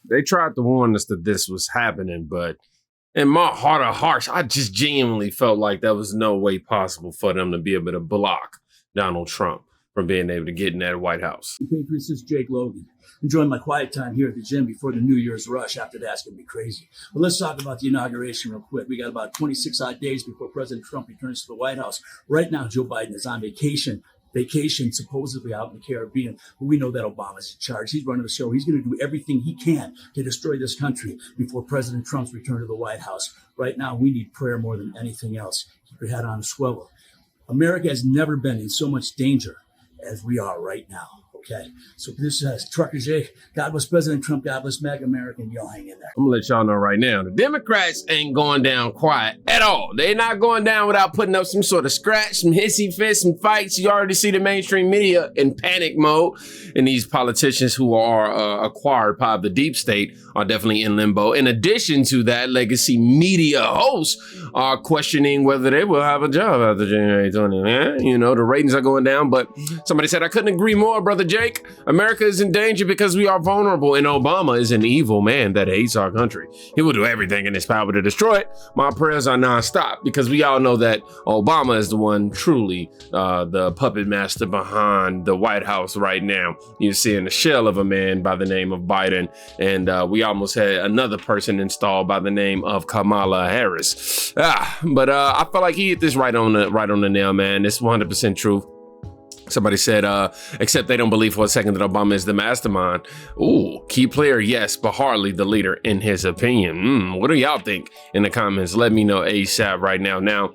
They tried to warn us that this was happening, but in my heart of hearts, I just genuinely felt like there was no way possible for them to be able to block Donald Trump from being able to get in that White House. This is Jake Logan. Enjoying my quiet time here at the gym before the New Year's rush. After that's going to be crazy. But let's talk about the inauguration real quick. We got about 26 odd days before President Trump returns to the White House. Right now, Joe Biden is on vacation supposedly out in the Caribbean. But we know that Obama's in charge. He's running the show. He's going to do everything he can to destroy this country before President Trump's return to the White House. Right now, we need prayer more than anything else. Keep your head on a swivel. America has never been in so much danger as we are right now. Okay, so this is Trucker Jake. God bless President Trump. God bless MAGA America. And y'all hang in there. I'm gonna let y'all know right now, the Democrats ain't going down quiet at all. They're not going down without putting up some sort of scratch, some hissy fits, some fights. You already see the mainstream media in panic mode, and these politicians who are acquired by the deep state are definitely in limbo. In addition to that, legacy media hosts are questioning whether they will have a job after January 20th. You know, the ratings are going down, but somebody said, I couldn't agree more, Brother Jake. America is in danger because we are vulnerable, and Obama is an evil man that hates our country. He will do everything in his power to destroy it. My prayers are nonstop because we all know that Obama is the one truly the puppet master behind the White House right now. You're seeing a shell of a man by the name of Biden, and we almost had another person installed by the name of Kamala Harris. But I feel like he hit this right on the nail, man. It's 100% truth. Somebody said, except they don't believe for a second that Obama is the mastermind. Ooh, key player, yes, but hardly the leader in his opinion. What do y'all think in the comments? Let me know ASAP right now. Now,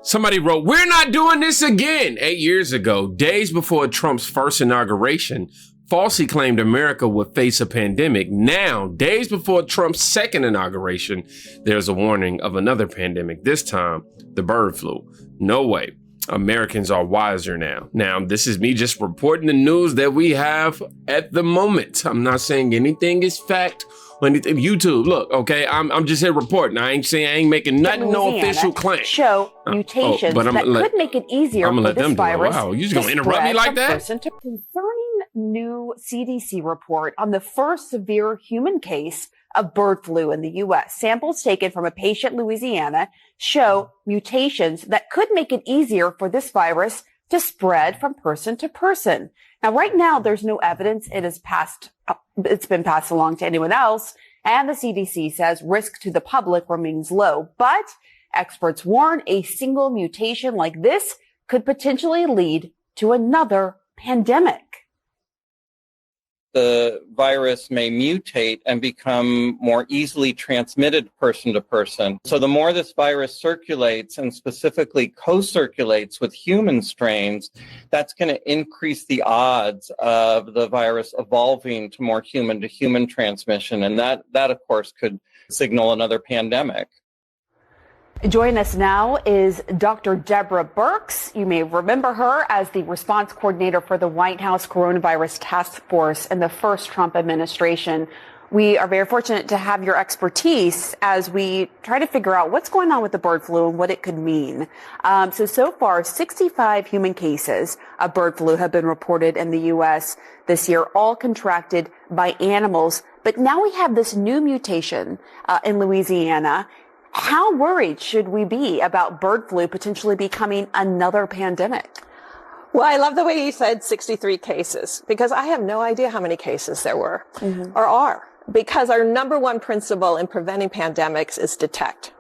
somebody wrote, we're not doing this again. 8 years ago, days before Trump's first inauguration, falsely claimed America would face a pandemic. Now, days before Trump's second inauguration, there's a warning of another pandemic, this time the bird flu. No way. Americans are wiser now. Now, this is me just reporting the news that we have at the moment. I'm not saying anything is fact or anything. YouTube, look, okay, I'm just here reporting. I ain't making nothing, no official claim. Show mutations that could make it easier for this virus. Wow, you just gonna interrupt me like that? Concerning new CDC report on the first severe human case of bird flu in the U.S. Samples taken from a patient in Louisiana show mutations that could make it easier for this virus to spread from person to person. Now, right now, there's no evidence it's been passed along to anyone else, and the CDC says risk to the public remains low. But experts warn a single mutation like this could potentially lead to another pandemic. The virus may mutate and become more easily transmitted person to person. So the more this virus circulates and specifically co-circulates with human strains, that's going to increase the odds of the virus evolving to more human-to-human transmission. And that of course, could signal another pandemic. Joining us now is Dr. Deborah Birx. You may remember her as the response coordinator for the White House Coronavirus Task Force in the first Trump administration. We are very fortunate to have your expertise as we try to figure out what's going on with the bird flu and what it could mean. So far, 65 human cases of bird flu have been reported in the U.S. this year, all contracted by animals. But now we have this new mutation in Louisiana. How worried should we be about bird flu potentially becoming another pandemic? Well, I love the way you said 63 cases, because I have no idea how many cases there were or are, because our number one principle in preventing pandemics is detect.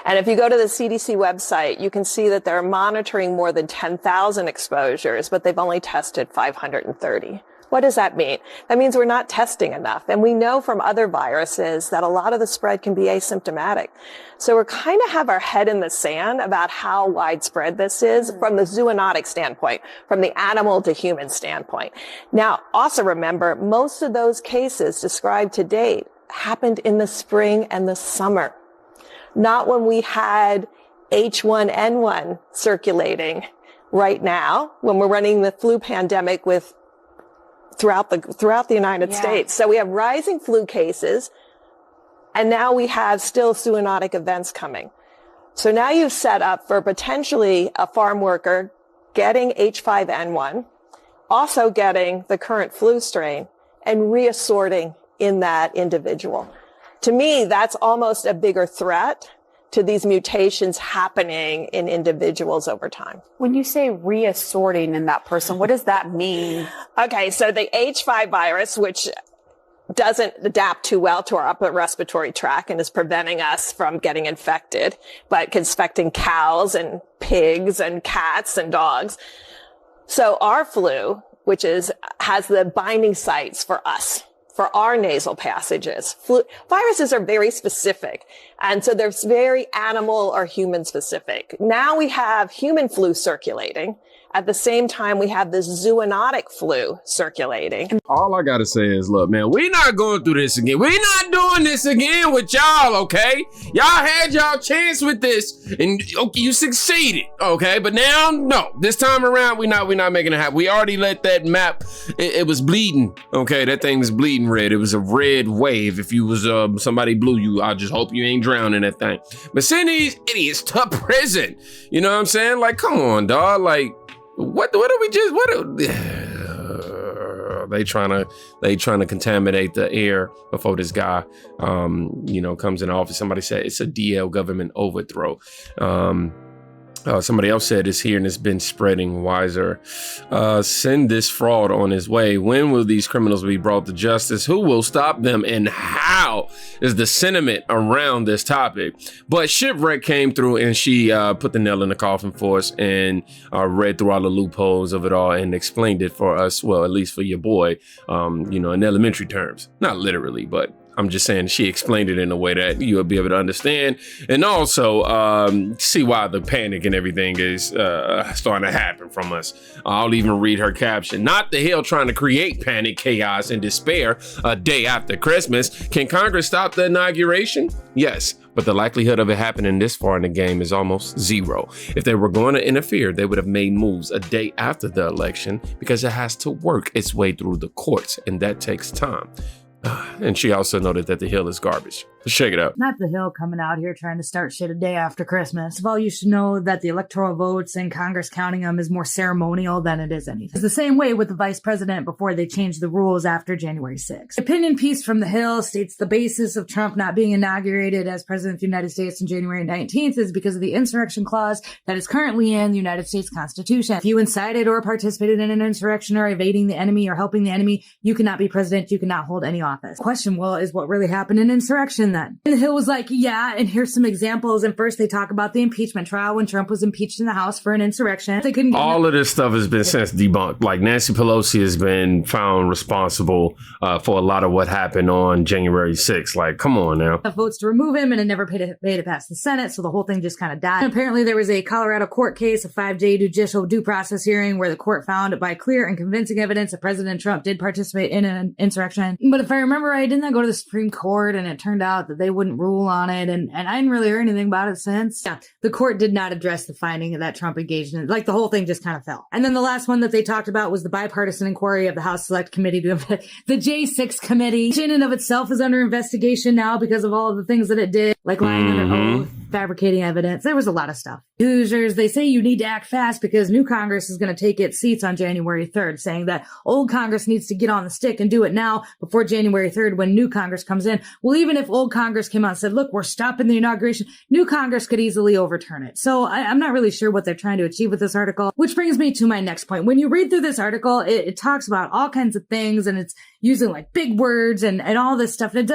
And if you go to the CDC website, you can see that they're monitoring more than 10,000 exposures, but they've only tested 530. What does that mean? That means we're not testing enough. And we know from other viruses that a lot of the spread can be asymptomatic. So we're kind of have our head in the sand about how widespread this is from the zoonotic standpoint, from the animal to human standpoint. Now, also remember, most of those cases described to date happened in the spring and the summer, not when we had H1N1 circulating right now, when we're running the flu pandemic throughout the United States. So we have rising flu cases, and now we have still zoonotic events coming. So now you've set up for potentially a farm worker getting H5N1, also getting the current flu strain, and reassorting in that individual. To me, that's almost a bigger threat to these mutations happening in individuals over time. When you say reassorting in that person, what does that mean? Okay, so the H5 virus, which doesn't adapt too well to our upper respiratory tract and is preventing us from getting infected, but it's infecting cows and pigs and cats and dogs. So our flu, which has the binding sites for us, for our nasal passages. Viruses are very specific. And so they're very animal or human specific. Now we have human flu circulating. At the same time, we have this zoonotic flu circulating. All I gotta say is, look, man, we're not going through this again. We're not doing this again with y'all, okay? Y'all had y'all chance with this, and okay, you succeeded, okay? But now, no, this time around, we're not making it happen. We already let that map. It was bleeding, okay? That thing was bleeding red. It was a red wave. If you was somebody blew you, I just hope you ain't drowning that thing. But send these idiots to prison. You know what I'm saying? Like, come on, dog. Like, what are we just, they trying to contaminate the air before this guy, comes in office. Somebody said it's a DL government overthrow. Somebody else said it's here and it's been spreading. Wiser. Send this fraud on his way. When will these criminals be brought to justice? Who will stop them? And how is the sentiment around this topic? But Shipwreck came through and she put the nail in the coffin for us and read through all the loopholes of it all and explained it for us. Well, at least for your boy, in elementary terms. Not literally, but I'm just saying she explained it in a way that you'll be able to understand and also see why the panic and everything is starting to happen from us. I'll even read her caption. Not the hell trying to create panic, chaos, and despair a day after Christmas. Can Congress stop the inauguration? Yes, but the likelihood of it happening this far in the game is almost zero. If they were going to interfere, they would have made moves a day after the election because it has to work its way through the courts, and that takes time. And she also noted that the Hill is garbage. Shake it up. Not the Hill coming out here trying to start shit a day after Christmas. Of all, you should know that the electoral votes and Congress counting them is more ceremonial than it is anything. It's the same way with the vice president before they changed the rules after January 6th. Opinion piece from the Hill states the basis of Trump not being inaugurated as president of the United States on January 19th is because of the insurrection clause that is currently in the United States Constitution. If you incited or participated in an insurrection or evading the enemy or helping the enemy, you cannot be president. You cannot hold any office. Question, well, is what really happened in insurrection then? And Hill was like, yeah, and here's some examples. And first they talk about the impeachment trial when Trump was impeached in the House for an insurrection. They couldn't all of this stuff has been since debunked. Like Nancy Pelosi has been found responsible for a lot of what happened on January 6th. Like, come on now. Votes to remove him and it never made it past the Senate. So the whole thing just kind of died. And apparently there was a Colorado court case, a 5-day judicial due process hearing where the court found by clear and convincing evidence that President Trump did participate in an insurrection. But if I remember right, didn't that go to the Supreme Court and it turned out that they wouldn't rule on it, and I didn't really hear anything about it since. Yeah, the court did not address the finding that Trump engaged in. Like the whole thing just kind of fell. And then the last one that they talked about was the bipartisan inquiry of the House Select Committee, the J6 committee, which in and of itself is under investigation now because of all of the things that it did, like lying under oath, fabricating evidence. There was a lot of stuff. Hoosiers, they say you need to act fast because new Congress is going to take its seats on January 3rd, saying that old Congress needs to get on the stick and do it now before January 3rd when new Congress comes in. Well, even if old Congress came out and said, look, we're stopping the inauguration, new Congress could easily overturn it. So I'm not really sure what they're trying to achieve with this article, which brings me to my next point. When you read through this article, it talks about all kinds of things and it's using like big words and all this stuff. And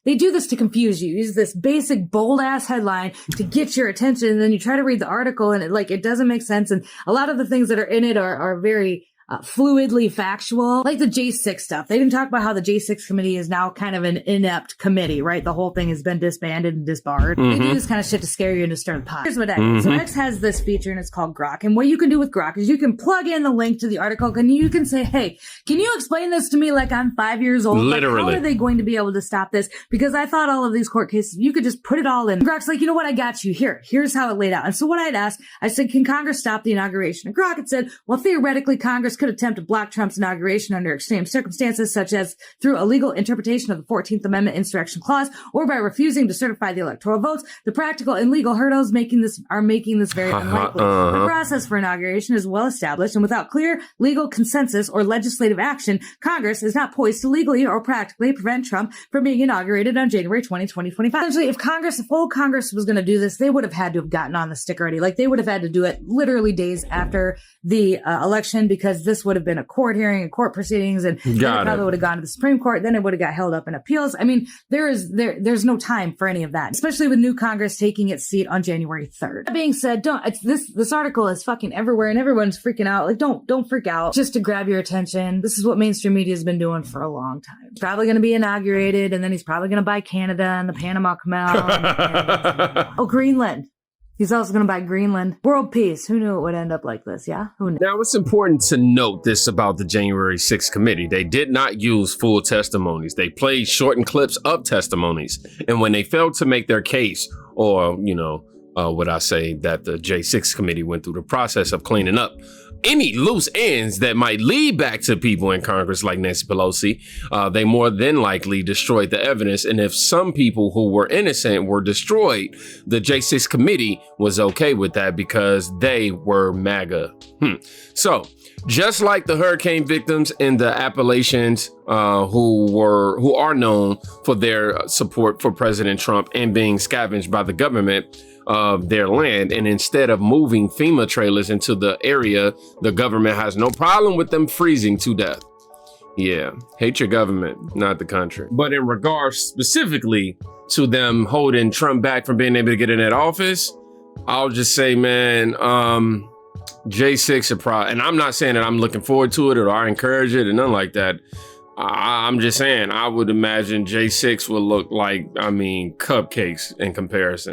they do this to confuse you. Use this basic bold ass headline to get your attention. And then you try to read the article and it doesn't make sense. And a lot of the things that are in it are very fluidly factual, like the J6 stuff. They didn't talk about how the J6 committee is now kind of an inept committee, right? The whole thing has been disbanded and disbarred. They do this kind of shit to scare you and to stir the pot. Here's what X. So X has this feature and it's called Grok. And what you can do with Grok is you can plug in the link to the article and you can say, hey, can you explain this to me like I'm 5 years old? Literally. Like, how are they going to be able to stop this? Because I thought all of these court cases, you could just put it all in. Grok's like, you know what? I got you. Here's how it laid out. And so what I'd asked, I said, can Congress stop the inauguration? And Grok had said, well, theoretically, Congress could attempt to block Trump's inauguration under extreme circumstances, such as through a legal interpretation of the 14th Amendment insurrection clause or by refusing to certify the electoral votes. The practical and legal hurdles making this very unlikely. The process for inauguration is well established, and without clear legal consensus or legislative action, Congress is not poised to legally or practically prevent Trump from being inaugurated on January 20, 2025. Essentially, if full Congress was going to do this, they would have had to have gotten on the stick already. Like, they would have had to do it literally days after the election, because this would have been a court hearing and court proceedings, and then it probably would have gone to the Supreme Court. Then it would have got held up in appeals. I mean, there's no time for any of that, especially with new Congress taking its seat on January 3rd. That being said, this article is fucking everywhere and everyone's freaking out. Like, don't freak out, just to grab your attention. This is what mainstream media has been doing for a long time. He's probably going to be inaugurated, and then he's probably going to buy Canada and the Panama Canal. Oh, Greenland. He's also going to buy Greenland. World peace. Who knew it would end up like this? Yeah? Who knew? Now, it's important to note this about the January 6th committee. They did not use full testimonies. They played shortened clips of testimonies. And when they failed to make their case, or, would I say that the J6 committee went through the process of cleaning up any loose ends that might lead back to people in Congress like Nancy Pelosi, they more than likely destroyed the evidence. And if some people who were innocent were destroyed, the J6 committee was okay with that because they were MAGA. So just like the hurricane victims in the Appalachians, who are known for their support for President Trump and being scavenged by the government of their land, and instead of moving FEMA trailers into the area, the government has no problem with them freezing to death. Yeah, hate your government, not the country. But in regards specifically to them holding Trump back from being able to get in that office, I'll just say, man, J6 are probably, and I'm not saying that I'm looking forward to it or I encourage it or nothing like that. I'm just saying, I would imagine J6 will look like, cupcakes in comparison.